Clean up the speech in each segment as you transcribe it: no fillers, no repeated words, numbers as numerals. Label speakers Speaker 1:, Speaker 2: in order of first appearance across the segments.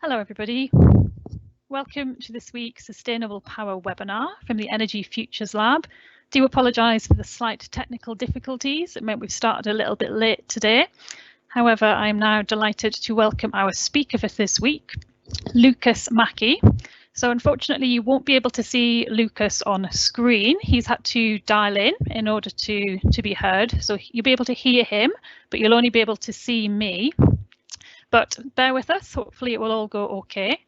Speaker 1: Hello everybody. Welcome to this week's Sustainable Power webinar from the Energy Futures Lab. Do apologise for the slight technical difficulties. It meant we've started a little bit late today. However, I am now delighted to welcome our speaker for this week, Lucas Mackie. So unfortunately, you won't be able to see Lucas on screen. He's had to dial in order to be heard. So you'll be able to hear him, but you'll only be able to see me. But bear with us, hopefully it will all go okay.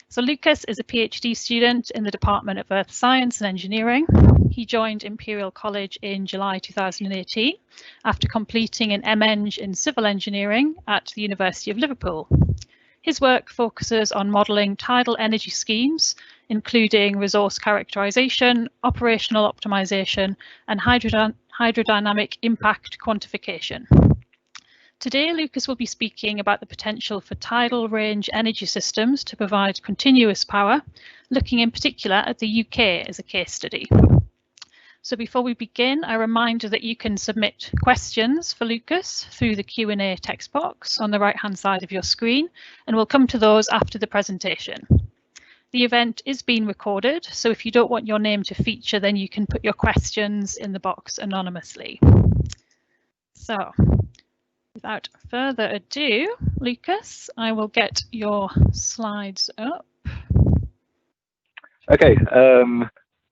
Speaker 1: So Lucas is a PhD student in the Department of Earth Science and Engineering. He joined Imperial College in July 2018 after completing an MEng in Civil Engineering at the University of Liverpool. His work focuses on modelling tidal energy schemes, including resource characterisation, operational optimisation, and hydrodynamic impact quantification. Today, Lucas will be speaking about the potential for tidal range energy systems to provide continuous power, looking in particular at the UK as a case study. So before we begin, a reminder that you can submit questions for Lucas through the Q&A text box on the right-hand side of your screen, and we'll come to those after the presentation. The event is being recorded, so if you don't want your name to feature, then you can put your questions in the box anonymously. So, without further ado, Lucas, I will get your slides up.
Speaker 2: Okay,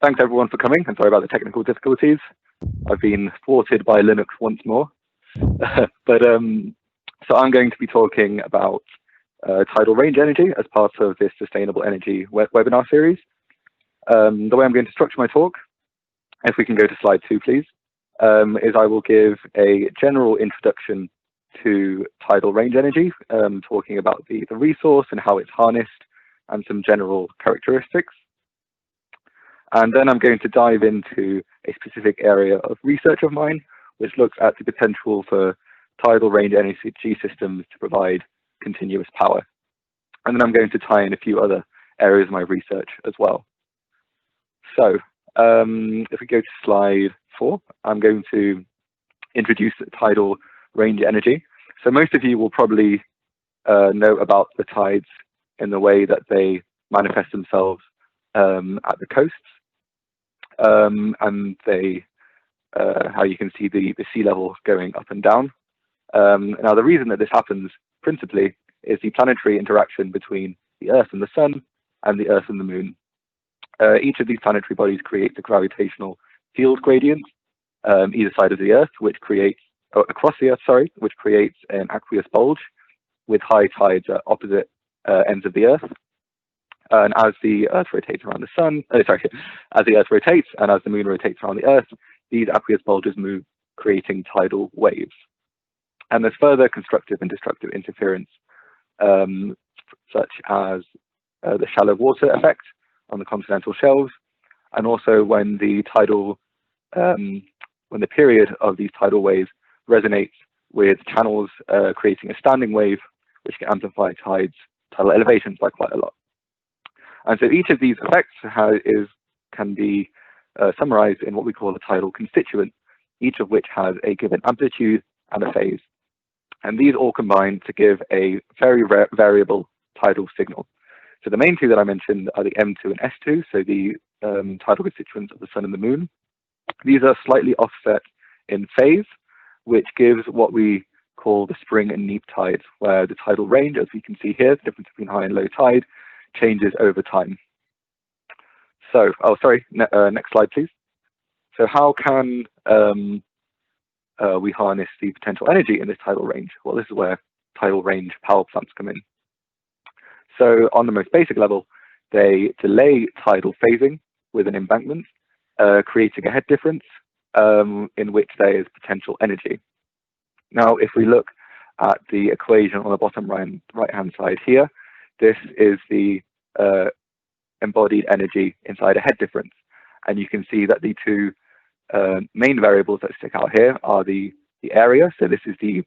Speaker 2: thanks everyone for coming. I'm sorry about the technical difficulties. I've been thwarted by Linux once more. So I'm going to be talking about tidal range energy as part of this sustainable energy webinar series. The way I'm going to structure my talk, if we can go to slide 2, please, is I will give a general introduction to tidal range energy, talking about the resource and how it's harnessed and some general characteristics. And then I'm going to dive into a specific area of research of mine, which looks at the potential for tidal range energy systems to provide continuous power. And then I'm going to tie in a few other areas of my research as well. So if we go to slide 4, I'm going to introduce tidal range energy. So most of you will probably know about the tides in the way that they manifest themselves at the coasts, and they how you can see the sea level going up and down. Now the reason that this happens principally is the planetary interaction between the Earth and the Sun and the Earth and the Moon. Each of these planetary bodies creates a gravitational field gradient either side of the Earth, which creates across the Earth, sorry, which creates an aqueous bulge with high tides at opposite ends of the Earth. And as the Earth rotates around the Sun, as the Earth rotates and as the Moon rotates around the Earth, these aqueous bulges move, creating tidal waves. And there's further constructive and destructive interference, such as the shallow water effect on the continental shelves, and also when the period of these tidal waves resonates with channels, creating a standing wave, which can amplify tidal elevations by quite a lot. And so each of these effects can be summarized in what we call a tidal constituent, each of which has a given amplitude and a phase. And these all combine to give a very variable tidal signal. So the main two that I mentioned are the M2 and S2, so the tidal constituents of the Sun and the Moon. These are slightly offset in phase, which gives what we call the spring and neap tides, where the tidal range, as we can see here, the difference between high and low tide, changes over time. So, next slide, please. So how can we harness the potential energy in this tidal range? Well, this is where tidal range power plants come in. So on the most basic level, they delay tidal phasing with an embankment, creating a head difference in which there is potential energy. Now, if we look at the equation on the bottom right-hand side here, this is the embodied energy inside a head difference. And you can see that the two main variables that stick out here are the area. So this is the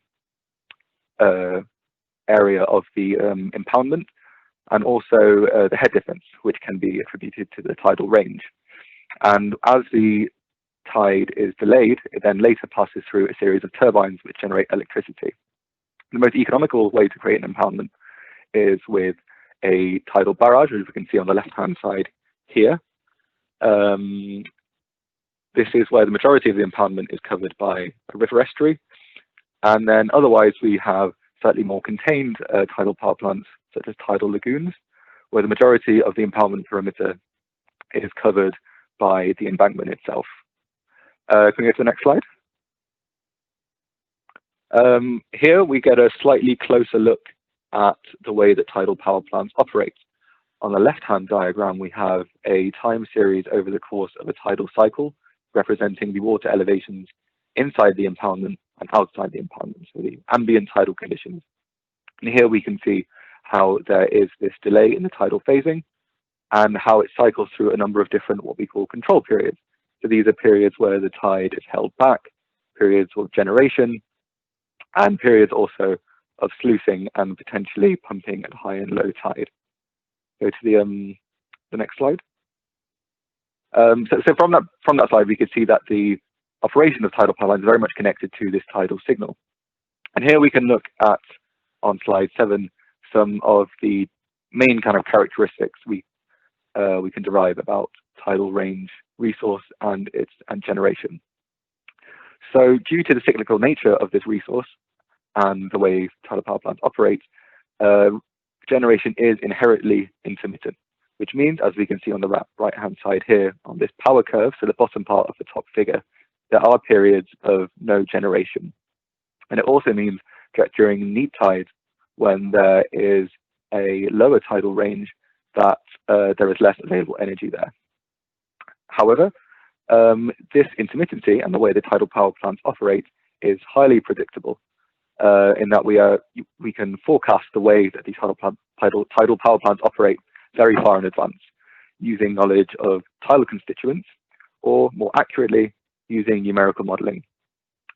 Speaker 2: area of the impoundment, and also the head difference, which can be attributed to the tidal range. And as the tide is delayed, it then later passes through a series of turbines which generate electricity. The most economical way to create an impoundment is with a tidal barrage, as we can see on the left-hand side here. This is where the majority of the impoundment is covered by a river estuary. And then otherwise, we have slightly more contained tidal power plants, such as tidal lagoons, where the majority of the impoundment perimeter is covered by the embankment itself. Can we go to the next slide? Here we get a slightly closer look at the way that tidal power plants operate. On the left-hand diagram, we have a time series over the course of a tidal cycle, representing the water elevations inside the impoundment and outside the impoundment, so the ambient tidal conditions. And here we can see how there is this delay in the tidal phasing and how it cycles through a number of different what we call control periods. So these are periods where the tide is held back, periods of generation, and periods also of sluicing and potentially pumping at high and low tide. Go to the next slide. So from that slide, we could see that the operation of tidal pipelines is very much connected to this tidal signal. And here we can look at, on slide 7, some of the main kind of characteristics we can derive about tidal range resource and generation. So due to the cyclical nature of this resource and the way tidal power plants operate, generation is inherently intermittent, which means, as we can see on the right-hand side here on this power curve, so the bottom part of the top figure, there are periods of no generation. And it also means that during neap tides, when there is a lower tidal range, that there is less available energy there. However, this intermittency and the way the tidal power plants operate is highly predictable, in that we can forecast the way that these tidal power plants operate very far in advance, using knowledge of tidal constituents, or more accurately, using numerical modeling.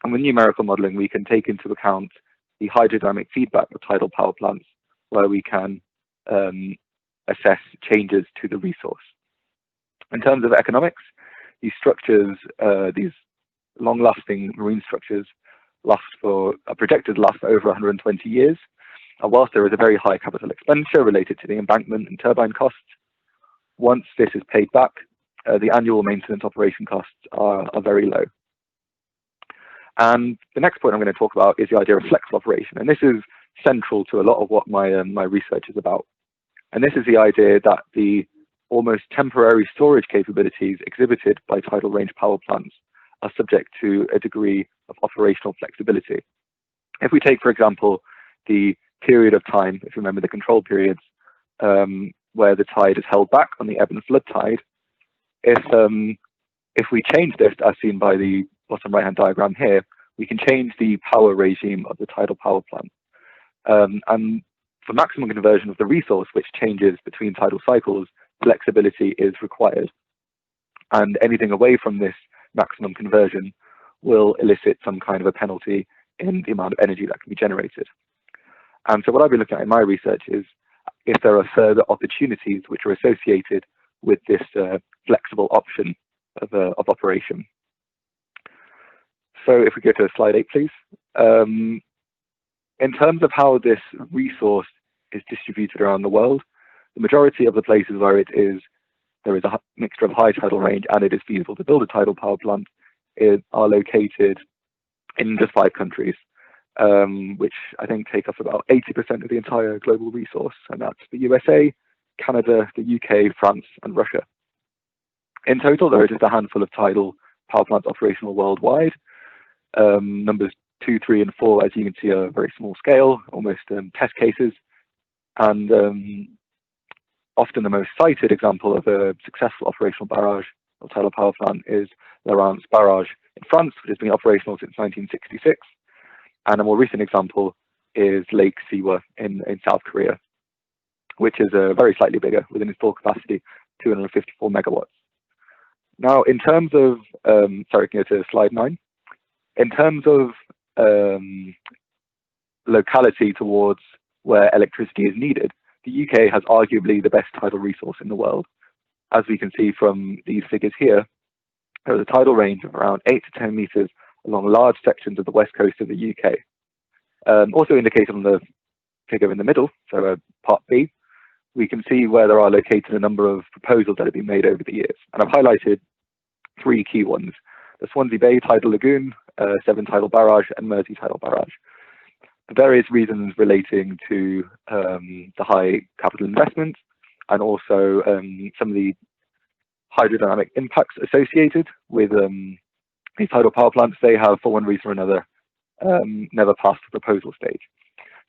Speaker 2: And with numerical modeling, we can take into account the hydrodynamic feedback of tidal power plants, where we can assess changes to the resource. In terms of economics, these structures, these long-lasting marine structures, are projected to last for over 120 years. And whilst there is a very high capital expenditure related to the embankment and turbine costs, once this is paid back, the annual maintenance operation costs are very low. And the next point I'm going to talk about is the idea of flexible operation. And this is central to a lot of what my research is about. And this is the idea that the almost temporary storage capabilities exhibited by tidal range power plants are subject to a degree of operational flexibility. If we take, for example, the period of time, if you remember the control periods, where the tide is held back on the ebb and flood tide, if we change this, as seen by the bottom right-hand diagram here, we can change the power regime of the tidal power plant. And for maximum conversion of the resource, which changes between tidal cycles, flexibility is required. And anything away from this maximum conversion will elicit some kind of a penalty in the amount of energy that can be generated. And so what I've been looking at in my research is if there are further opportunities which are associated with this flexible option of operation. So if we go to slide 8, please. In terms of how this resource is distributed around the world, the majority of the places where there is a mixture of high tidal range and it is feasible to build a tidal power plant are located in just 5 countries, which I think take up about 80% of the entire global resource, and that's the USA, Canada, the UK, France, and Russia. In total, there are just a handful of tidal power plants operational worldwide. Numbers 2, 3, and 4, as you can see, are very small scale, almost test cases. And often the most cited example of a successful operational barrage or tidal power plant is Lorance Barrage in France, which has been operational since 1966. And a more recent example is Lake Siwa in South Korea, which is very slightly bigger, with an installed capacity 254 megawatts. Now, in terms of, sorry, can you go to slide 9? In terms of locality towards where electricity is needed, the UK has arguably the best tidal resource in the world. As we can see from these figures here, there is a tidal range of around 8 to 10 meters along large sections of the west coast of the UK. Also indicated on the figure in the middle, so part B, we can see where there are located a number of proposals that have been made over the years. And I've highlighted 3 key ones: the Swansea Bay Tidal Lagoon, Severn Tidal Barrage, and Mersey Tidal Barrage. For various reasons relating to the high capital investment and also some of the hydrodynamic impacts associated with these tidal power plants, they have, for one reason or another, never passed the proposal stage.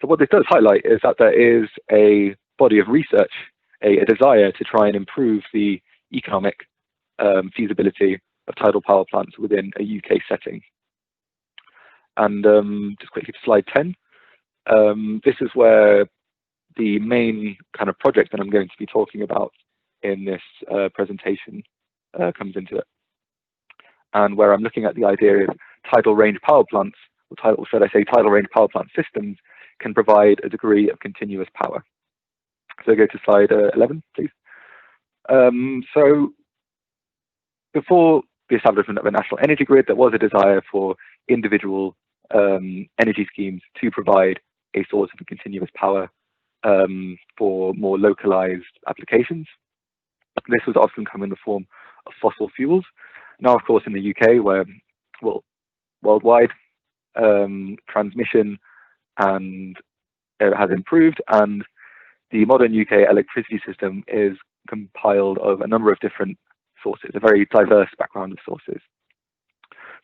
Speaker 2: So what this does highlight is that there is a body of research, a desire to try and improve the economic feasibility of tidal power plants within a UK setting. And just quickly to slide 10, this is where the main kind of project that I'm going to be talking about in this presentation comes into it, and where I'm looking at the idea of tidal range power plants, or should I say tidal range power plant systems, can provide a degree of continuous power. So go to slide 11, please. So before the establishment of a national energy grid, there was a desire for individual energy schemes to provide a source of continuous power for more localized applications. This was often come in the form of fossil fuels. Now, of course, in the UK, where, well, worldwide transmission and has improved, and the modern UK electricity system is compiled of a number of different sources, a very diverse background of sources.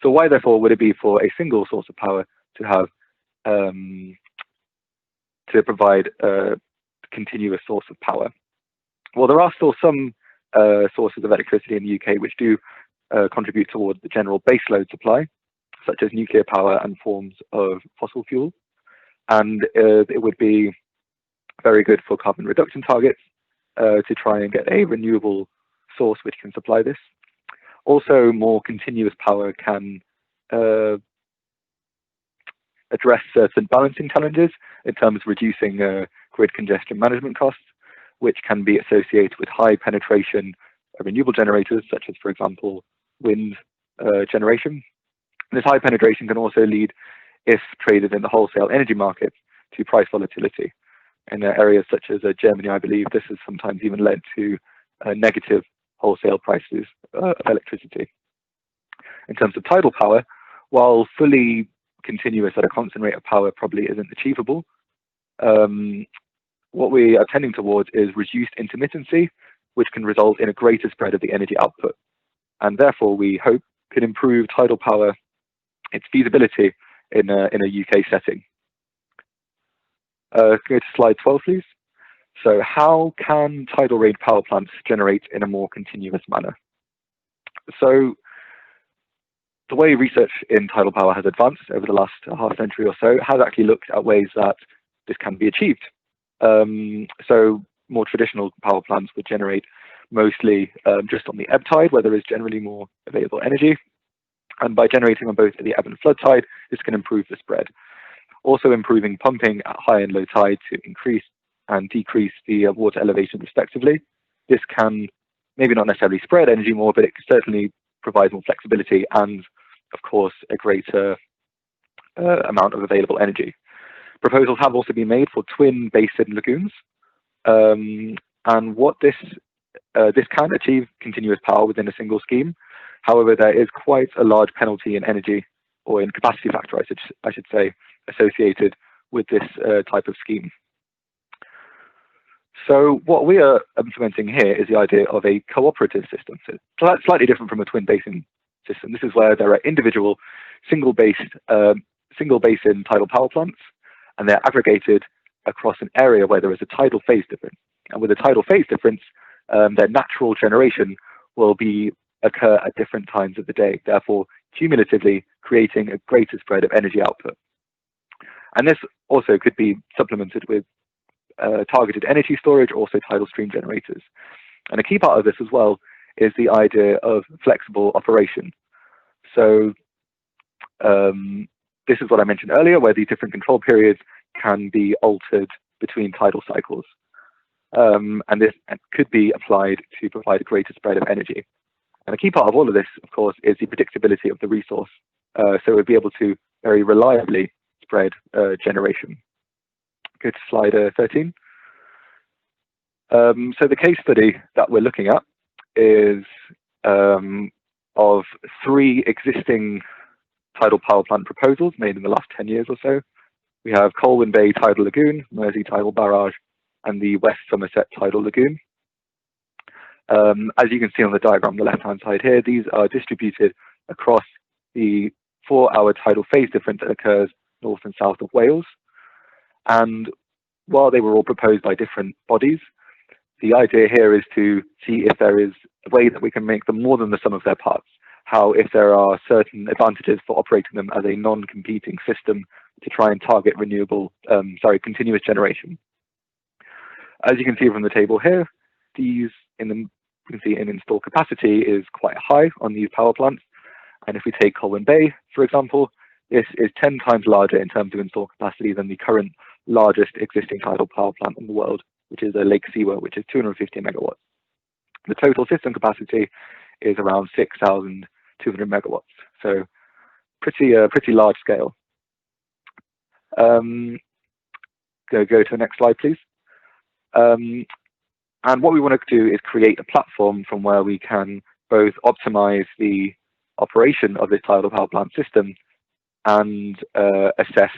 Speaker 2: So why, therefore, would it be for a single source of power to have to provide a continuous source of power? Well, there are still some sources of electricity in the UK which do contribute towards the general baseload supply, such as nuclear power and forms of fossil fuel. And it would be very good for carbon reduction targets to try and get a renewable source which can supply this. Also, more continuous power can address certain balancing challenges in terms of reducing grid congestion management costs, which can be associated with high penetration of renewable generators, such as, for example, wind generation. This high penetration can also lead, if traded in the wholesale energy markets, to price volatility. In areas such as Germany, I believe this has sometimes even led to negative wholesale prices of electricity. In terms of tidal power, while fully continuous at a constant rate of power probably isn't achievable, what we are tending towards is reduced intermittency, which can result in a greater spread of the energy output, and therefore we hope could improve tidal power, its feasibility in a UK setting. Go to slide 12, please. So how can tidal range power plants generate in a more continuous manner? So the way research in tidal power has advanced over the last half century or so has actually looked at ways that this can be achieved. So more traditional power plants would generate mostly just on the ebb tide, where there is generally more available energy. And by generating on both the ebb and flood tide, this can improve the spread. Also improving pumping at high and low tide to increase and decrease the water elevation respectively. This can maybe not necessarily spread energy more, but it certainly provides more flexibility and, of course, a greater amount of available energy. Proposals have also been made for twin basin lagoons, and what this can achieve continuous power within a single scheme. However, there is quite a large penalty in energy, or in capacity factor, I should say, associated with this type of scheme. So what we are implementing here is the idea of a cooperative system. So that's slightly different from a twin basin system. This is where there are individual single basin tidal power plants, and they're aggregated across an area where there is a tidal phase difference. And with a tidal phase difference, their natural generation will occur at different times of the day, therefore cumulatively creating a greater spread of energy output. And this also could be supplemented with targeted energy storage, also tidal stream generators. And a key part of this as well is the idea of flexible operation. So this is what I mentioned earlier, where these different control periods can be altered between tidal cycles. And this could be applied to provide a greater spread of energy. And a key part of all of this, of course, is the predictability of the resource. So we'll be able to very reliably spread generation. Go to slide 13. So the case study that we're looking at is of 3 existing tidal power plant proposals made in the last 10 years or so. We have Colwyn Bay Tidal Lagoon, Mersey Tidal Barrage, and the West Somerset Tidal Lagoon. As you can see on the diagram on the left-hand side here, these are distributed across the 4-hour tidal phase difference that occurs north and south of Wales. And while they were all proposed by different bodies, the idea here is to see if there is a way that we can make them more than the sum of their parts. How, if there are certain advantages for operating them as a non-competing system to try and target continuous generation. As you can see from the table here, you can see in install capacity is quite high on these power plants. And if we take Colwyn Bay, for example, this is 10 times larger in terms of install capacity than the current largest existing tidal power plant in the world, which is Lake Sewa, which is 250 megawatts. The total system capacity is around 6,200 megawatts, so pretty large scale. Go to the next slide, please. And what we want to do is create a platform from where we can both optimize the operation of this tidal power plant system and assess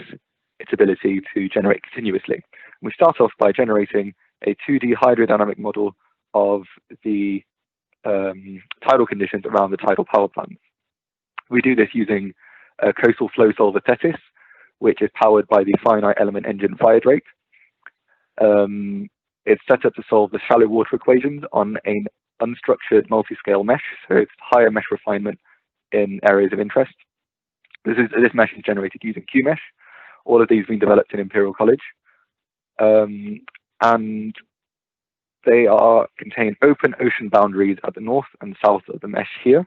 Speaker 2: its ability to generate continuously. We start off by generating a 2D hydrodynamic model of the tidal conditions around the tidal power plant. We do this using a coastal flow solver Thetis, which is powered by the finite element engine fire drake. It's set up to solve the shallow water equations on an unstructured multi-scale mesh, so it's higher mesh refinement in areas of interest. This mesh is generated using QMesh. All of these have been developed in Imperial College. And they contain open ocean boundaries at the north and south of the mesh here.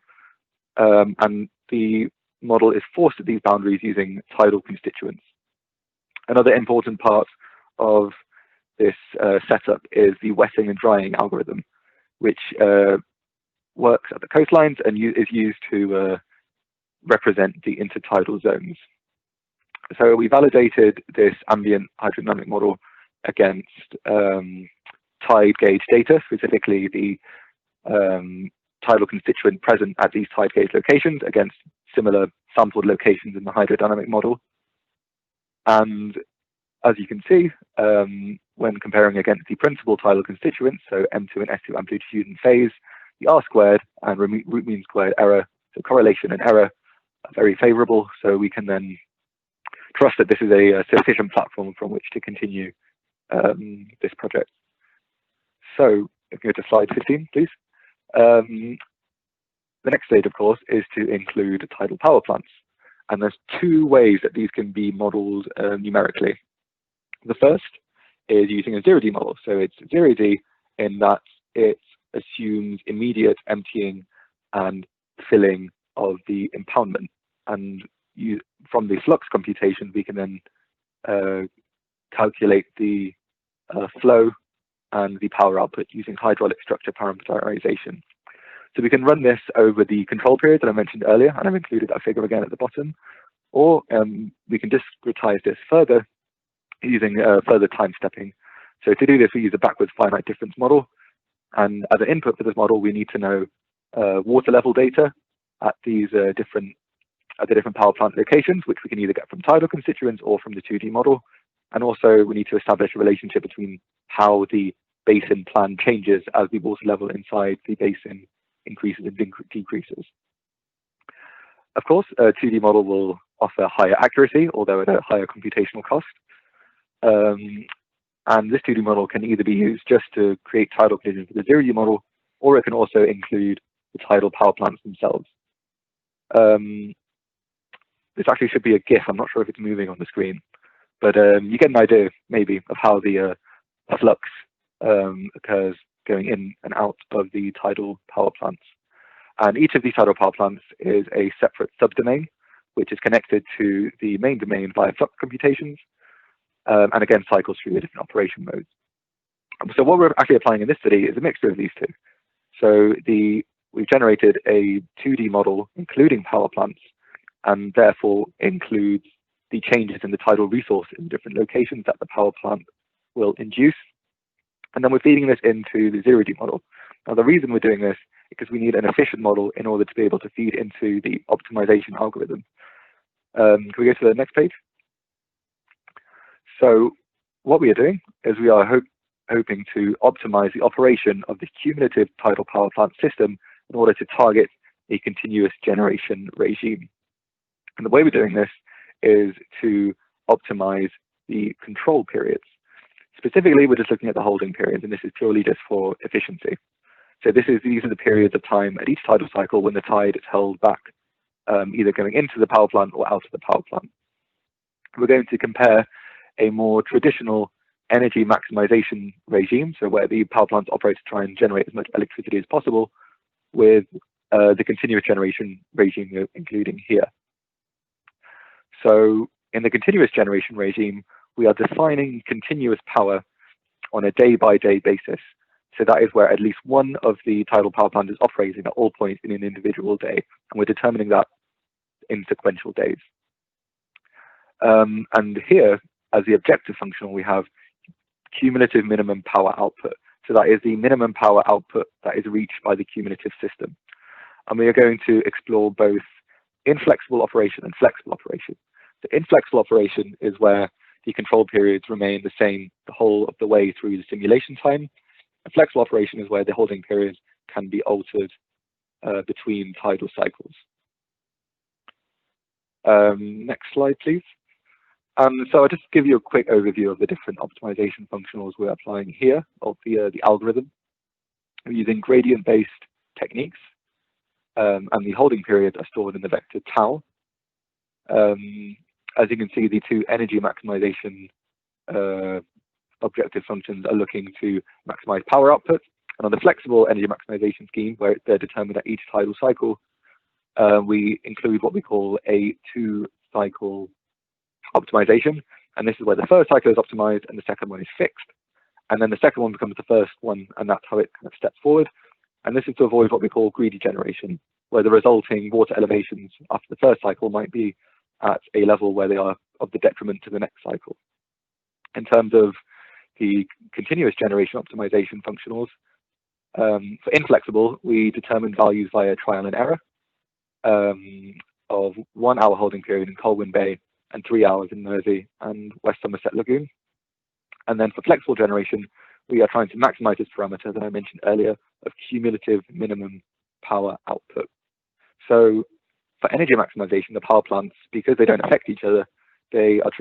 Speaker 2: And the model is forced at these boundaries using tidal constituents. Another important part of this setup is the wetting and drying algorithm, which works at the coastlines and is used to represent the intertidal zones. So we validated this ambient hydrodynamic model against tide gauge data, specifically the tidal constituent present at these tide gauge locations against similar sampled locations in the hydrodynamic model. And as you can see, when comparing against the principal tidal constituents, so M2 and S2 amplitude and phase, the R squared and root mean squared error, so correlation and error, are very favorable. So we can then trust that this is a sufficient platform from which to continue this project. So if you go to slide 15, please. The next stage, of course, is to include tidal power plants. And there's 2 ways that these can be modeled numerically. The first is using a 0D model. So it's 0D in that it assumes immediate emptying and filling of the impoundment. And from the flux computation, we can then calculate the flow and the power output using hydraulic structure parameterization. So we can run this over the control period that I mentioned earlier, and I've included that figure again at the bottom. Or we can discretize this further using further time stepping. So to do this, we use a backwards finite difference model. And as an input for this model, we need to know water level data at these different power plant locations, which we can either get from tidal constituents or from the 2D model. And also we need to establish a relationship between how the basin plan changes as the water level inside the basin increases and decreases. Of course, a 2D model will offer higher accuracy, although at a higher computational cost. And this 2D model can either be used just to create tidal conditions for the 0D model, or it can also include the tidal power plants themselves. This actually should be a GIF. I'm not sure if it's moving on the screen, but you get an idea maybe of how the flux occurs going in and out of the tidal power plants. And each of these tidal power plants is a separate subdomain, which is connected to the main domain via flux computations, and again cycles through the different operation modes. So what we're actually applying in this study is a mixture of these 2. So we've generated a 2D model including power plants, and therefore includes the changes in the tidal resource in different locations that the power plant will induce. And then we're feeding this into the 0D model. Now, the reason we're doing this is because we need an efficient model in order to be able to feed into the optimization algorithm. Can we go to the next page? So what we are doing is we are hoping to optimize the operation of the cumulative tidal power plant system in order to target a continuous generation regime. And the way we're doing this is to optimize the control periods. Specifically, we're just looking at the holding periods, and this is purely just for efficiency. So these are the periods of time at each tidal cycle when the tide is held back, either going into the power plant or out of the power plant. We're going to compare a more traditional energy maximization regime, so where the power plants operate to try and generate as much electricity as possible, with the continuous generation regime including here. So in the continuous generation regime, we are defining continuous power on a day-by-day basis. So that is where at least one of the tidal power plants is operating at all points in an individual day, and we're determining that in sequential days. And here, as the objective functional, we have cumulative minimum power output. So that is the minimum power output that is reached by the cumulative system. And we are going to explore both inflexible operation and flexible operation. The inflexible operation is where the control periods remain the same the whole of the way through the simulation time. And flexible operation is where the holding periods can be altered between tidal cycles. Next slide, please. So I'll just give you a quick overview of the different optimization functionals we're applying here of the algorithm. We're using gradient-based techniques, and the holding periods are stored in the vector tau. As you can see, the two energy maximization objective functions are looking to maximize power output. And on the flexible energy maximization scheme, where they're determined at each tidal cycle, we include what we call a two-cycle optimization. And this is where the first cycle is optimized and the second one is fixed. And then the second one becomes the first one, and that's how it kind of steps forward. And this is to avoid what we call greedy generation, where the resulting water elevations after the first cycle might be at a level where they are of the detriment to the next cycle. In terms of the continuous generation optimization functionals, for inflexible, we determine values via trial and error of 1 hour holding period in Colwyn Bay and 3 hours in Mersey and West Somerset Lagoon. And then for flexible generation, we are trying to maximize this parameter that I mentioned earlier of cumulative minimum power output. So for energy maximization, the power plants, because they don't affect each other, they are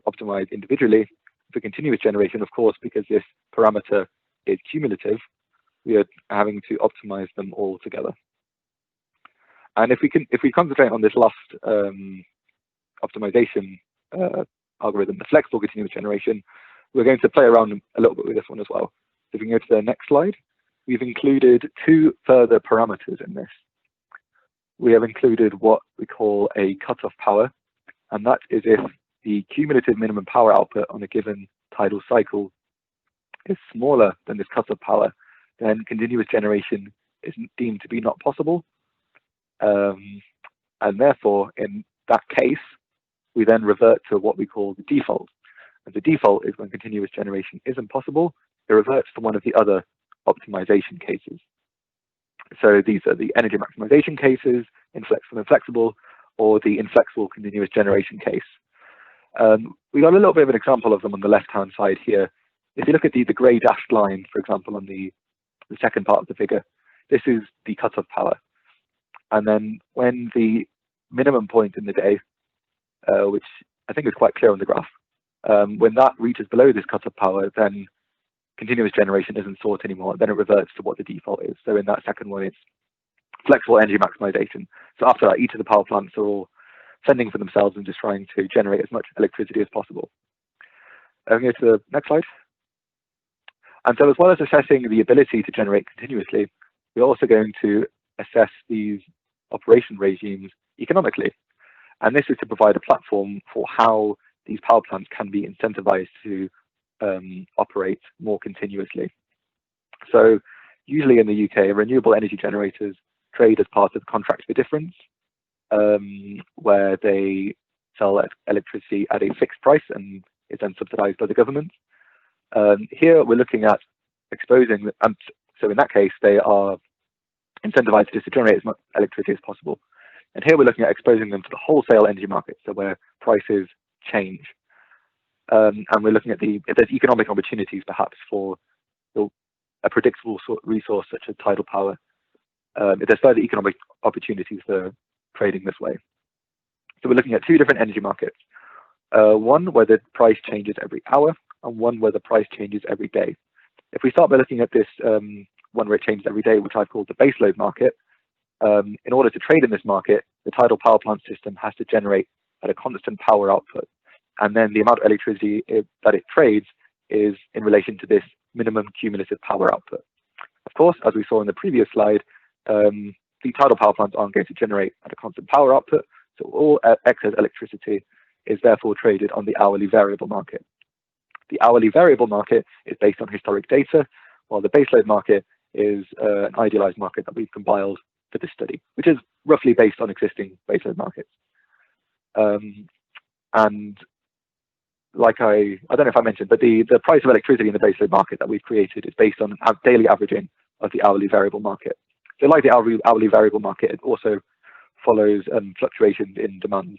Speaker 2: optimized individually. For continuous generation, of course, because this parameter is cumulative, we are having to optimize them all together. And if we concentrate on this last optimization algorithm, the flexible continuous generation, we're going to play around a little bit with this one as well. If we can go to the next slide, we've included two further parameters in this. We have included what we call a cutoff power, and that is if the cumulative minimum power output on a given tidal cycle is smaller than this cutoff power, then continuous generation is deemed to be not possible. And therefore, in that case, we then revert to what we call the default. And the default is when continuous generation isn't possible, it reverts to one of the other optimization cases. So these are the energy maximization cases, inflexible and flexible, or the inflexible continuous generation case. We got a little bit of an example of them on the left-hand side here. If you look at the grey dashed line, for example, on the second part of the figure, this is the cutoff power. And then when the minimum point in the day, which I think is quite clear on the graph, when that reaches below this cutoff power, then continuous generation isn't sought anymore. Then it reverts to what the default is. So in that second one, it's flexible energy maximization. So after that, each of the power plants are all fending for themselves and just trying to generate as much electricity as possible. Go to the next slide. And so as well as assessing the ability to generate continuously, we're also going to assess these operation regimes economically. And this is to provide a platform for how these power plants can be incentivized to operate more continuously. So usually in the UK, renewable energy generators trade as part of contracts for difference, where they sell electricity at a fixed price and is then subsidized by the government. Here we're looking at exposing, and so in that case, they are incentivized just to generate as much electricity as possible. And here we're looking at exposing them to the wholesale energy market, so where prices change. And we're looking at if there's economic opportunities perhaps for a predictable resource such as tidal power, if there's further economic opportunities for trading this way. So we're looking at two different energy markets, one where the price changes every hour and one where the price changes every day. If we start by looking at this one where it changes every day, which I've called the baseload market, in order to trade in this market, the tidal power plant system has to generate at a constant power output. And then the amount of electricity that it trades is in relation to this minimum cumulative power output. Of course, as we saw in the previous slide, the tidal power plants aren't going to generate at a constant power output, so all excess electricity is therefore traded on the hourly variable market. The hourly variable market is based on historic data, while the baseload market is an idealized market that we've compiled for this study, which is roughly based on existing baseload markets. And like I don't know if I mentioned, but the price of electricity in the baseload market that we've created is based on daily averaging of the hourly variable market. So like the hourly variable market, it also follows fluctuations in demand,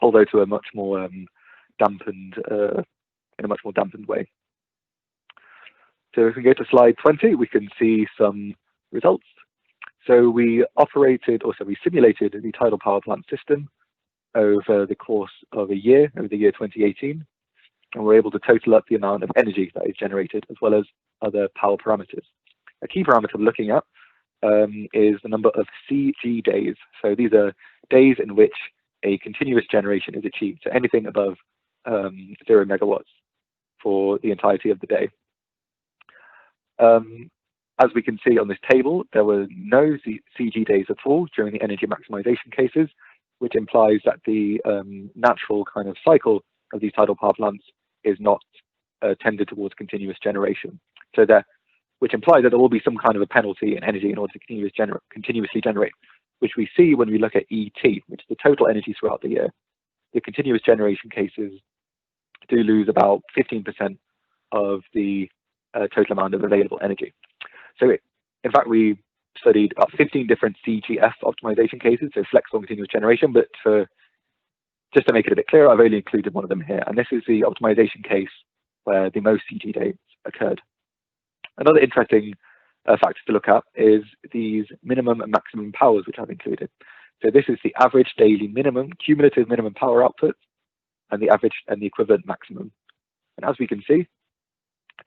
Speaker 2: although to a much more dampened, in a much more dampened way. So if we go to slide 20, we can see some results. So we simulated the tidal power plant system over the course of a year, over the year 2018, and we're able to total up the amount of energy that is generated as well as other power parameters. A key parameter we're looking at is the number of CG days. So these are days in which a continuous generation is achieved, so anything above 0 megawatts for the entirety of the day. As we can see on this table, there were no CG days at all during the energy maximization cases, which implies that the natural kind of cycle of these tidal power plants is not tended towards continuous generation. So which implies that there will be some kind of a penalty in energy in order to continuously generate, which we see when we look at ET, which is the total energy throughout the year. The continuous generation cases do lose about 15% of the total amount of available energy. So in fact, we studied about 15 different CGF optimization cases, so flexible continuous generation, but just to make it a bit clearer, I've only included one of them here, and this is the optimization case where the most CG days occurred. Another interesting factor to look at is these minimum and maximum powers, which I've included. So this is the average daily cumulative minimum power output, and the average and the equivalent maximum. And as we can see,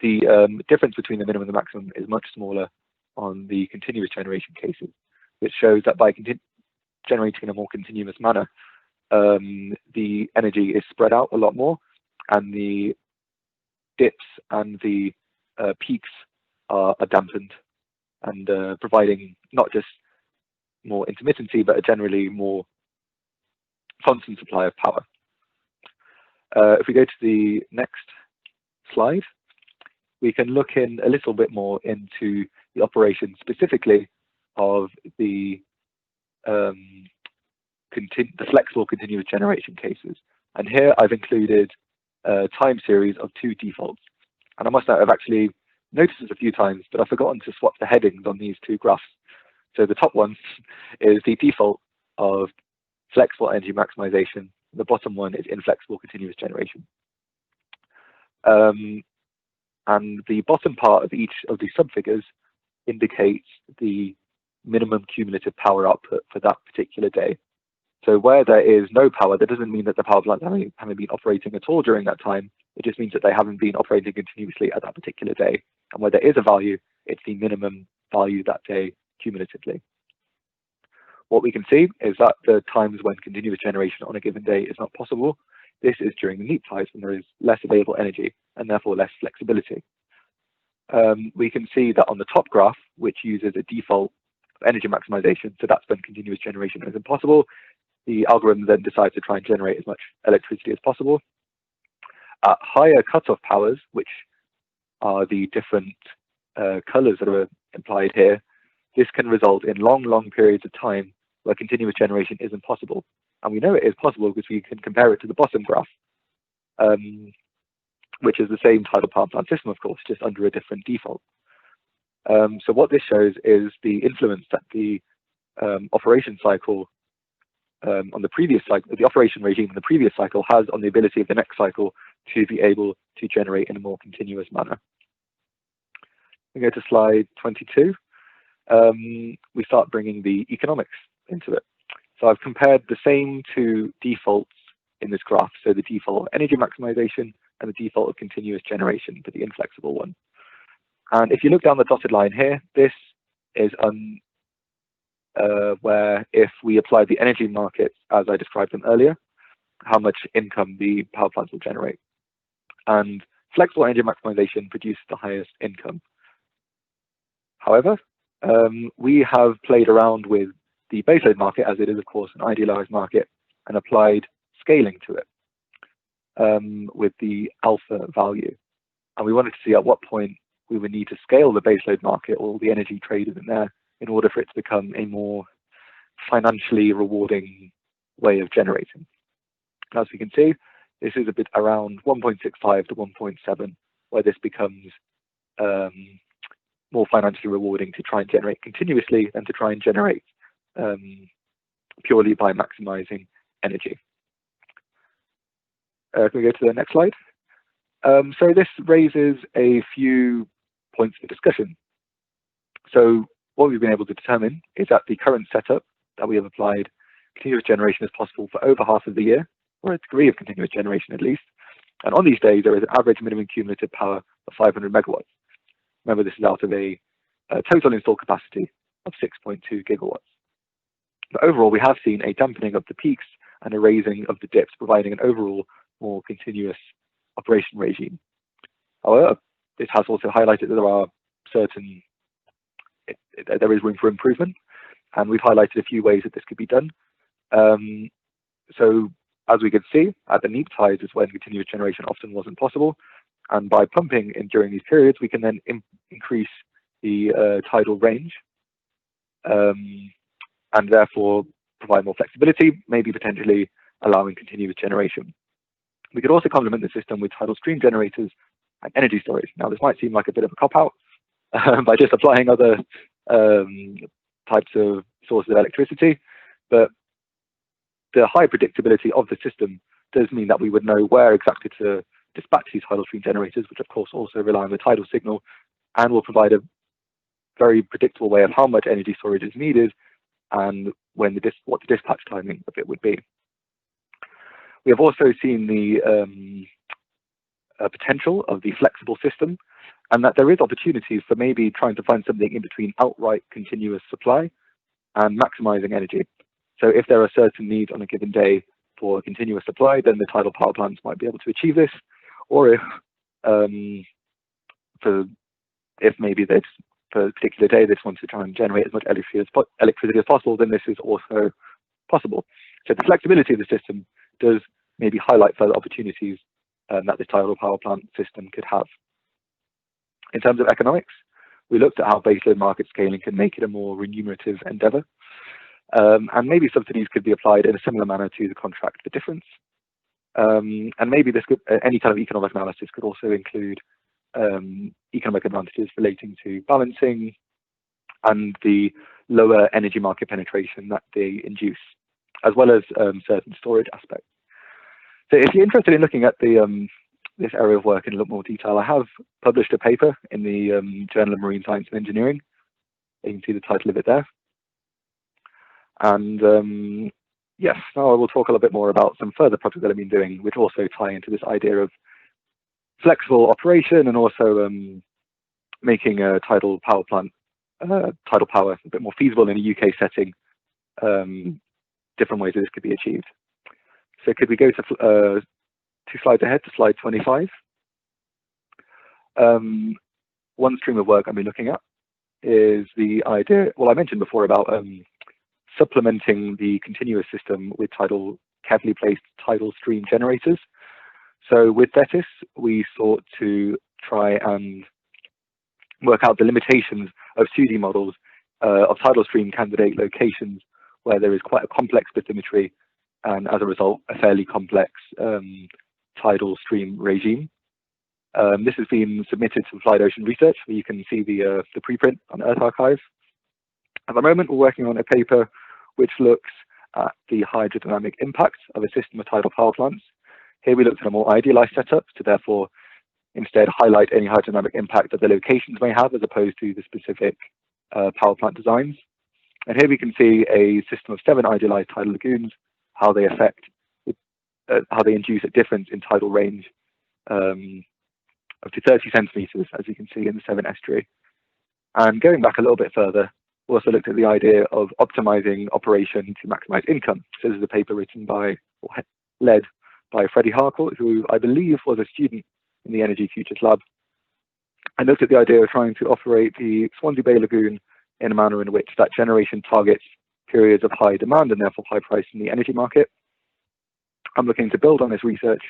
Speaker 2: the difference between the minimum and the maximum is much smaller on the continuous generation cases, which shows that by generating in a more continuous manner, the energy is spread out a lot more, and the dips and the peaks are dampened, and providing not just more intermittency, but a generally more constant supply of power. If we go to the next slide, we can look in a little bit more into the operation specifically of the flexible continuous generation cases. And here I've included a time series of 2 defaults. And I must note, I've actually noticed this a few times, but I've forgotten to swap the headings on these 2 graphs. So the top one is the default of flexible energy maximization. The bottom one is inflexible continuous generation. And the bottom part of each of these subfigures indicates the minimum cumulative power output for that particular day. So where there is no power, that doesn't mean that the power plants haven't been operating at all during that time. It just means that they haven't been operating continuously at that particular day. And where there is a value, it's the minimum value that day cumulatively. What we can see is that the times when continuous generation on a given day is not possible, this is during the neap tides when there is less available energy and therefore less flexibility. We can see that on the top graph, which uses a default energy maximization, so that's when continuous generation is impossible, the algorithm then decides to try and generate as much electricity as possible. At higher cutoff powers, which are the different colors that are implied here, this can result in long periods of time where continuous generation isn't possible. And we know it is possible because we can compare it to the bottom graph. which is the same tidal power plant system, of course, just under a different default. So what this shows is the influence that the operation cycle on the previous cycle, the operation regime in the previous cycle has on the ability of the next cycle to be able to generate in a more continuous manner. We go to slide 22. We start bringing the economics into it. So I've compared the same two defaults in this graph. So the default of energy maximization and the default of continuous generation, but the inflexible one. And if you look down the dotted line here, this is where if we apply the energy markets as I described them earlier, how much income the power plants will generate. And flexible energy maximization produces the highest income. However, we have played around with the baseload market, as it is, of course, an idealized market, and applied scaling to it with the alpha value. And we wanted to see at what point we would need to scale the baseload market, all the energy traded in there, in order for it to become a more financially rewarding way of generating. As we can see, this is a bit around 1.65 to 1.7, where this becomes more financially rewarding to try and generate continuously than to try and generate purely by maximizing energy. Can we go to the next slide? So this raises a few points for discussion. So what we've been able to determine is that the current setup that we have applied, continuous generation is possible for over half of the year, or a degree of continuous generation at least. And on these days, there is an average minimum cumulative power of 500 megawatts. Remember, this is out of a total installed capacity of 6.2 gigawatts. But overall, we have seen a dampening of the peaks and a raising of the dips, providing an overall more continuous operation regime. However, this has also highlighted that there are certain, there is room for improvement, and we've highlighted a few ways that this could be done. So as we can see, at the neap tides is when continuous generation often wasn't possible, and by pumping in during these periods, we can then increase the tidal range, and therefore provide more flexibility, maybe potentially allowing continuous generation. We could also complement the system with tidal stream generators and energy storage. Now, this might seem like a bit of a cop-out by just applying other types of sources of electricity, but the high predictability of the system does mean that we would know where exactly to dispatch these tidal stream generators, which of course also rely on the tidal signal, and will provide a very predictable way of how much energy storage is needed and when what the dispatch timing of it would be. We have also seen the potential of the flexible system, and that there is opportunities for maybe trying to find something in between outright continuous supply and maximizing energy. So if there are certain needs on a given day for a continuous supply, then the tidal power plants might be able to achieve this. Or if maybe for a particular day this wants to try and generate as much electricity as possible, then this is also possible. So the flexibility of the system does maybe highlight further opportunities that the tidal power plant system could have. In terms of economics, we looked at how baseload market scaling can make it a more remunerative endeavor. And maybe subsidies could be applied in a similar manner to the contract for difference. And maybe this could, any kind of economic analysis could also include economic advantages relating to balancing and the lower energy market penetration that they induce, as well as certain storage aspects. So if you're interested in looking at the this area of work in a little more detail, I have published a paper in the Journal of Marine Science and Engineering. You can see the title of it there. And yes, now I will talk a little bit more about some further projects that I've been doing, which also tie into this idea of flexible operation and also making a tidal power plant, tidal power a bit more feasible in a UK setting, different ways that this could be achieved. So could we go to 2 slides ahead to slide 25? One stream of work I've been looking at is the idea, well, I mentioned before about supplementing the continuous system with carefully placed tidal stream generators. So with Thetis, we sought to try and work out the limitations of 2D models of tidal stream candidate locations where there is quite a complex bathymetry and as a result, a fairly complex tidal stream regime. This has been submitted to Applied Ocean Research, where you can see the preprint on Earth Archive. At the moment, we're working on a paper which looks at the hydrodynamic impact of a system of tidal power plants. Here we looked at a more idealized setup to therefore instead highlight any hydrodynamic impact that the locations may have as opposed to the specific power plant designs. And here we can see a system of 7 idealized tidal lagoons, how they affect, how they induce a difference in tidal range up to 30 centimeters, as you can see in the Severn estuary. And going back a little bit further, we also looked at the idea of optimizing operation to maximize income. So this is a paper written by, or led by Freddie Harcourt, who I believe was a student in the Energy Futures Lab. I looked at the idea of trying to operate the Swansea Bay Lagoon in a manner in which that generation targets periods of high demand and therefore high price in the energy market. I'm looking to build on this research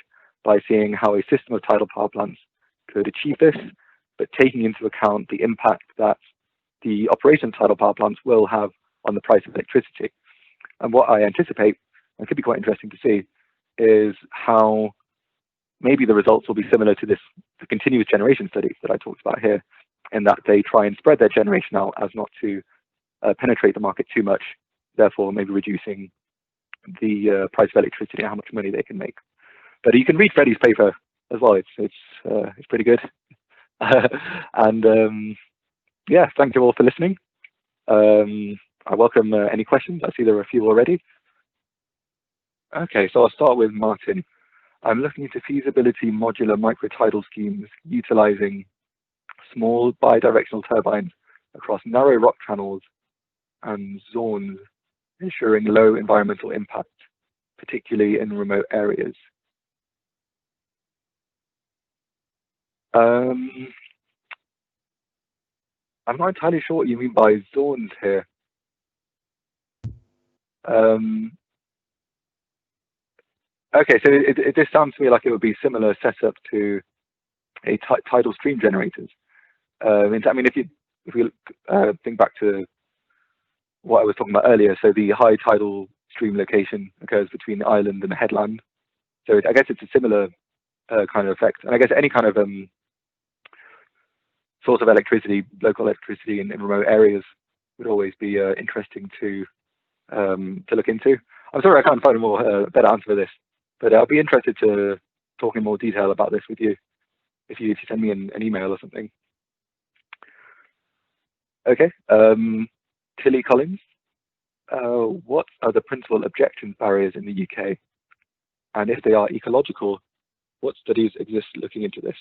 Speaker 2: by seeing how a system of tidal power plants could achieve this, but taking into account the impact that the operation of tidal power plants will have on the price of electricity. And what I anticipate, and could be quite interesting to see, is how maybe the results will be similar to the continuous generation studies that I talked about here, in that they try and spread their generation out as not to penetrate the market too much, therefore maybe reducing the price of electricity and how much money they can make. But you can read Freddie's paper as well. It's pretty good. And yeah, thank you all for listening. I welcome any questions. I see there are a few already. Okay, so I'll start with Martin. I'm looking into feasibility modular microtidal schemes utilizing small bidirectional turbines across narrow rock channels and zones, ensuring low environmental impact, particularly in remote areas. I'm not entirely sure what you mean by zones here. Okay, so it just sounds to me like it would be similar setup to a tidal stream generators. I mean, if we think back to what I was talking about earlier, so the high tidal stream location occurs between the island and the headland. So I guess it's a similar kind of effect. And I guess any kind of source of electricity, local electricity in remote areas would always be interesting to look into. I'm sorry I can't find a more better answer for this, but I'll be interested to talk in more detail about this with you if you send me an email or something. Okay, Tilly Collins, what are the principal objections barriers in the UK? And if they are ecological, what studies exist looking into this?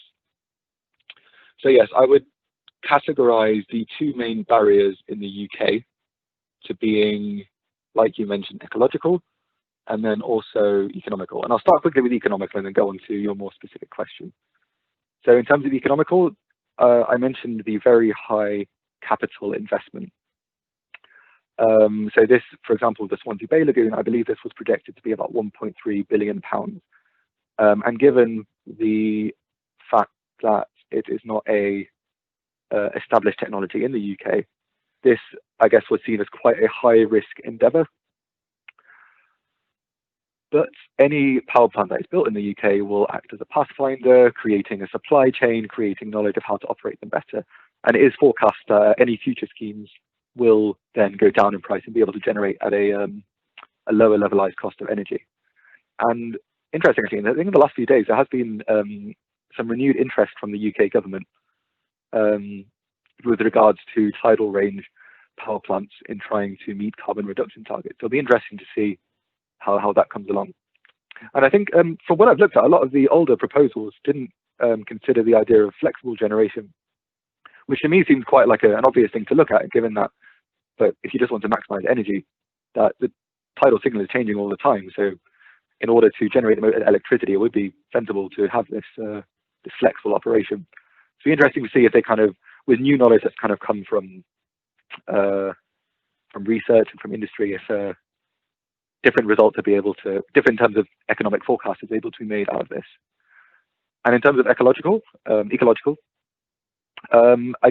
Speaker 2: So yes, I would categorize the 2 main barriers in the UK to being, like you mentioned, ecological, and then also economical. And I'll start quickly with economical and then go on to your more specific question. So in terms of economical, I mentioned the very high capital investment. So this, for example, the Swansea Bay Lagoon, I believe this was projected to be about £1.3 billion. And given the fact that it is not a established technology in the UK, this, I guess, was seen as quite a high-risk endeavour. But any power plant that is built in the UK will act as a pathfinder, creating a supply chain, creating knowledge of how to operate them better. And it is forecast that any future schemes will then go down in price and be able to generate at a lower levelized cost of energy. And interestingly, I think in the last few days, there has been some renewed interest from the UK government with regards to tidal range power plants in trying to meet carbon reduction targets. So it'll be interesting to see how that comes along. And I think from what I've looked at, a lot of the older proposals didn't consider the idea of flexible generation, which to me seems quite like an obvious thing to look at, given that, but if you just want to maximize energy, that the tidal signal is changing all the time. So in order to generate electricity, it would be sensible to have this flexible operation. It's be interesting to see if they kind of, with new knowledge that's kind of come from research and from industry, if different results will be able to, different terms of economic forecast is able to be made out of this. And in terms of ecological, I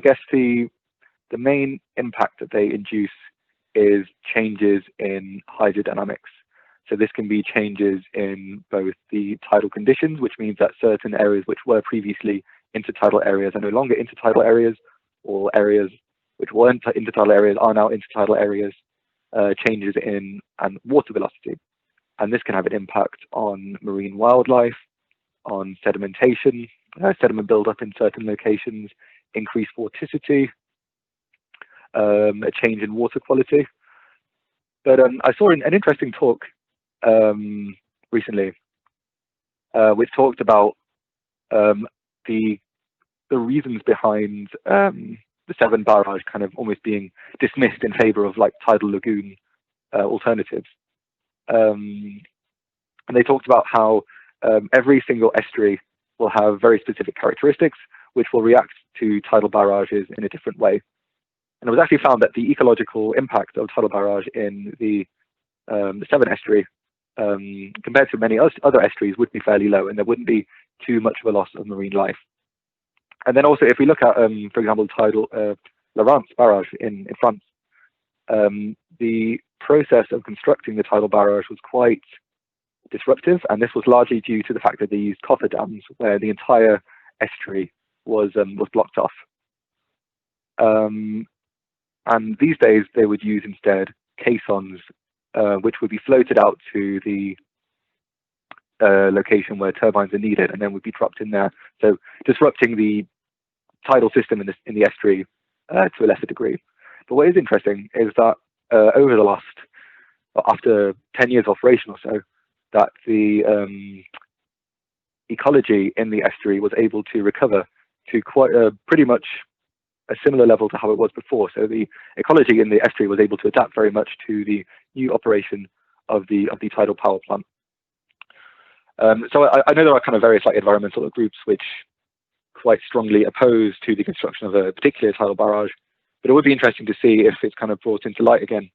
Speaker 2: guess the main impact that they induce is changes in hydrodynamics. So this can be changes in both the tidal conditions, which means that certain areas which were previously intertidal areas are no longer intertidal areas, or areas which weren't intertidal areas are now intertidal areas, changes in water velocity. And this can have an impact on marine wildlife, on sedimentation, sediment buildup in certain locations, increased vorticity, a change in water quality. But I saw an interesting talk recently, which talked about the reasons behind the Severn barrage kind of almost being dismissed in favor of like tidal lagoon alternatives. And they talked about how every single estuary will have very specific characteristics which will react to tidal barrages in a different way. And it was actually found that the ecological impact of tidal barrage in the Severn estuary compared to many other estuaries would be fairly low, and there wouldn't be too much of a loss of marine life. And then also, if we look at, for example, tidal Lorance barrage in France, the process of constructing the tidal barrage was quite disruptive, and this was largely due to the fact that they used coffer dams, where the entire estuary was blocked off. And these days, they would use instead caissons, which would be floated out to the location where turbines are needed, and then would be dropped in there. So disrupting the tidal system in the estuary to a lesser degree. But what is interesting is that over the last, after 10 years of operation or so, that the ecology in the estuary was able to recover to quite pretty much a similar level to how it was before. So the ecology in the estuary was able to adapt very much to the new operation of the tidal power plant. So I know there are kind of various like environmental groups which quite strongly oppose to the construction of a particular tidal barrage, but it would be interesting to see if it's kind of brought into light again,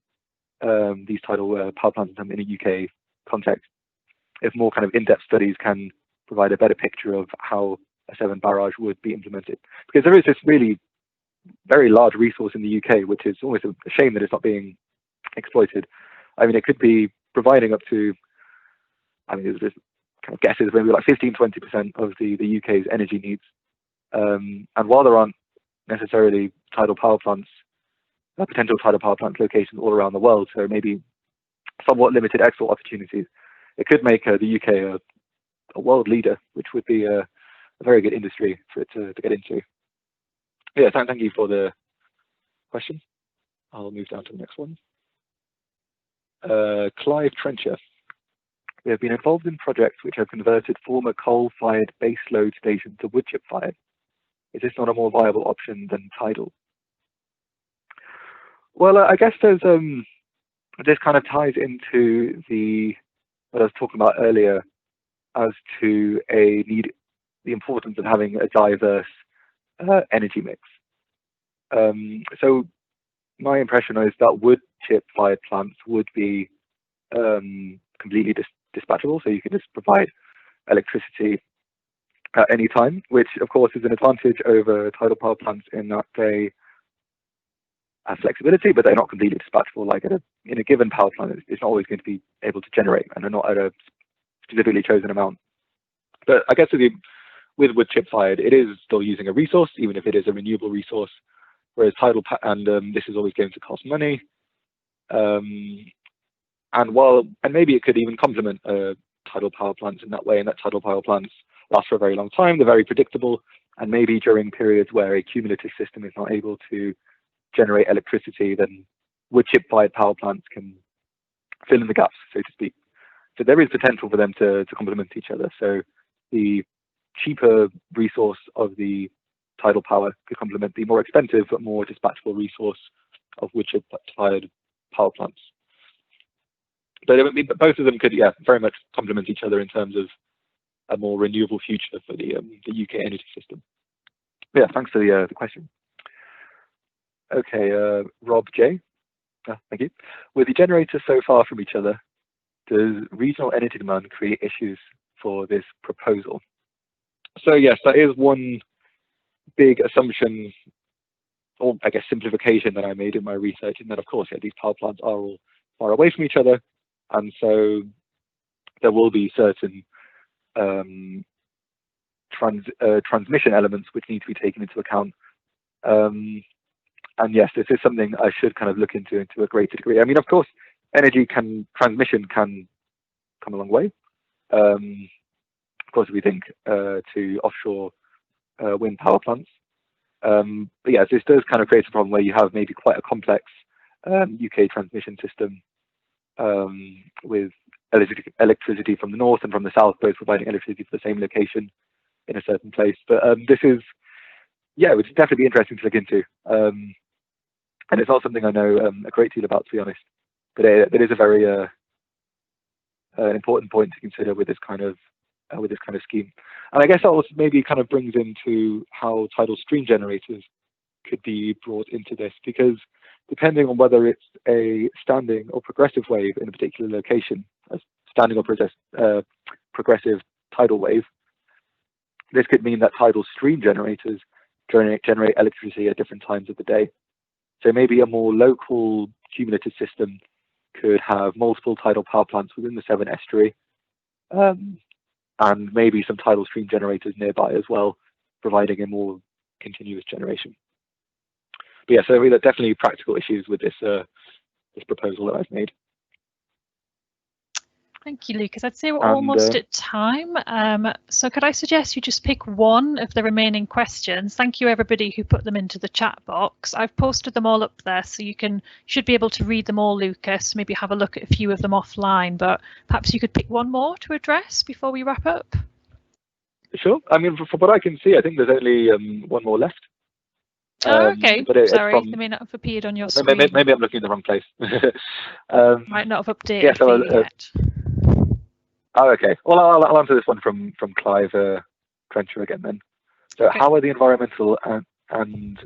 Speaker 2: these tidal power plants in a UK context, if more kind of in-depth studies can provide a better picture of how a Severn barrage would be implemented. Because there is this really very large resource in the UK, which is almost a shame that it's not being exploited. I mean, it could be providing up to, I mean, there's kind of guesses, maybe like 15–20% of the UK's energy needs. And while there aren't necessarily tidal power plants, potential tidal power plant locations all around the world, so maybe somewhat limited export opportunities, it could make the UK a world leader, which would be a very good industry for it to get into. Yeah, thank you for the question. I'll move down to the next one. Clive Trencher. We have been involved in projects which have converted former coal-fired baseload stations to woodchip-fired. Is this not a more viable option than tidal? Well, I guess there's this kind of ties into what I was talking about earlier as to the importance of having a diverse energy mix. So my impression is that woodchip-fired plants would be completely dispatchable, so you can just provide electricity at any time, which of course is an advantage over tidal power plants in that they have flexibility, but they're not completely dispatchable. Like in a given power plant, it's not always going to be able to generate, and they're not at a specifically chosen amount. But I guess with woodchip-fired, it is still using a resource, even if it is a renewable resource, whereas tidal, and this is always going to cost money. And maybe it could even complement tidal power plants in that way, and that tidal power plants last for a very long time, they're very predictable, and maybe during periods where a cumulative system is not able to generate electricity, then woodchip-fired power plants can fill in the gaps, so to speak. So there is potential for them to complement each other. So the cheaper resource of the tidal power could complement the more expensive but more dispatchable resource of woodchip-fired power plants. But both of them could, yeah, very much complement each other in terms of a more renewable future for the UK energy system. Yeah, thanks for the question. Okay, Rob J. Thank you. With the generators so far from each other, does regional energy demand create issues for this proposal? So yes, that is one big assumption, or I guess simplification that I made in my research, in that of course, yeah, these power plants are all far away from each other, and so there will be certain transmission elements which need to be taken into account. And yes, this is something I should kind of look into a greater degree. I mean, of course, transmission can come a long way. Of course, if we think to offshore wind power plants. But yes, this does kind of create a problem where you have maybe quite a complex UK transmission system with electricity from the north and from the south, both providing electricity for the same location in a certain place. But this is, yeah, it would definitely be interesting to look into. And it's not something I know a great deal about, to be honest. But it is a very an important point to consider with this kind of scheme. And I guess that also maybe kind of brings into how tidal stream generators could be brought into this, because depending on whether it's a standing or progressive wave in a particular location, a standing or progressive tidal wave, this could mean that tidal stream generators generate electricity at different times of the day. So maybe a more local cumulative system could have multiple tidal power plants within the Severn estuary, and maybe some tidal stream generators nearby as well, providing a more continuous generation. But yeah, so there are definitely practical issues with this this proposal that I've made.
Speaker 1: Thank you, Lucas. I'd say we're almost at time. So could I suggest you just pick one of the remaining questions? Thank you, everybody who put them into the chat box. I've posted them all up there, so you should be able to read them all, Lucas. Maybe have a look at a few of them offline, but perhaps you could pick one more to address before we wrap up.
Speaker 2: Sure. I mean, from what I can see, I think there's only one more left.
Speaker 1: Oh, okay.
Speaker 2: But
Speaker 1: sorry, they may not have appeared on your screen.
Speaker 2: Maybe I'm looking in the wrong place.
Speaker 1: Might not have updated yet.
Speaker 2: Oh, okay. Well, I'll answer this one from Clive Trencher again then. So, okay. How are the environmental and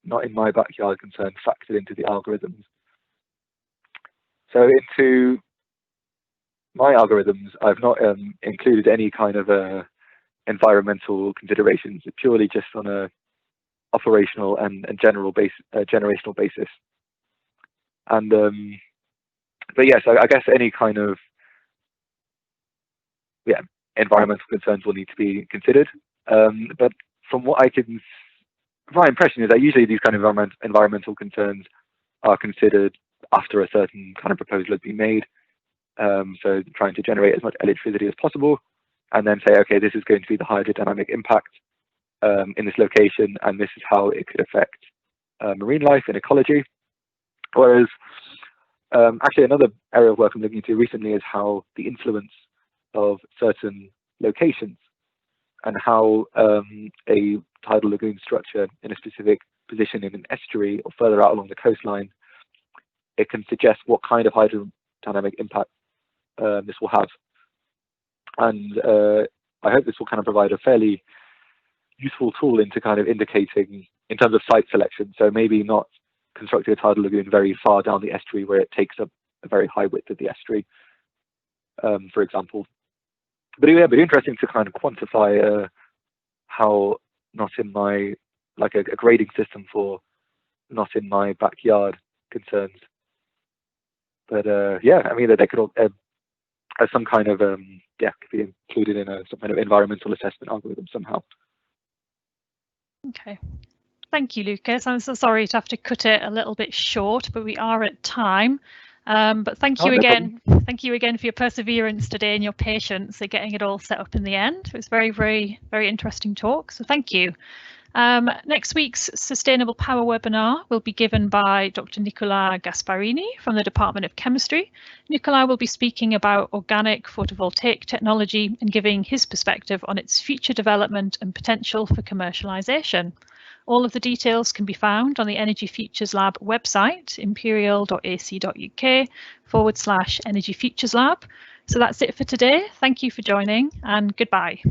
Speaker 2: not in my backyard concerns factored into the algorithms? So, into my algorithms, I've not included any kind of environmental considerations. It's purely just on a operational and generational basis. And but yes, I guess any kind of environmental concerns will need to be considered. But from what my impression is that usually these kind of environmental concerns are considered after a certain kind of proposal has been made. So trying to generate as much electricity as possible, and then say, okay, this is going to be the hydrodynamic impact in this location, and this is how it could affect marine life and ecology. Whereas actually another area of work I'm looking into recently is how the influence of certain locations and how a tidal lagoon structure in a specific position in an estuary or further out along the coastline, it can suggest what kind of hydrodynamic impact this will have. And I hope this will kind of provide a fairly useful tool into kind of indicating in terms of site selection. So maybe not constructing a tidal lagoon very far down the estuary where it takes up a very high width of the estuary, for example. But yeah, it'd be interesting to kind of quantify how not in my, like a grading system for not in my backyard concerns. But yeah, I mean, that they could as some kind of could be included in some kind of environmental assessment algorithm somehow.
Speaker 1: Okay. Thank you, Lucas. I'm so sorry to have to cut it a little bit short, but we are at time. But thank you again. Thank you again for your perseverance today and your patience at getting it all set up in the end. It was very, very, very interesting talk. So thank you. Next week's Sustainable Power webinar will be given by Dr. Nicola Gasparini from the Department of Chemistry. Nicola will be speaking about organic photovoltaic technology and giving his perspective on its future development and potential for commercialisation. All of the details can be found on the Energy Futures Lab website, imperial.ac.uk/Energy Futures Lab. So that's it for today. Thank you for joining and goodbye.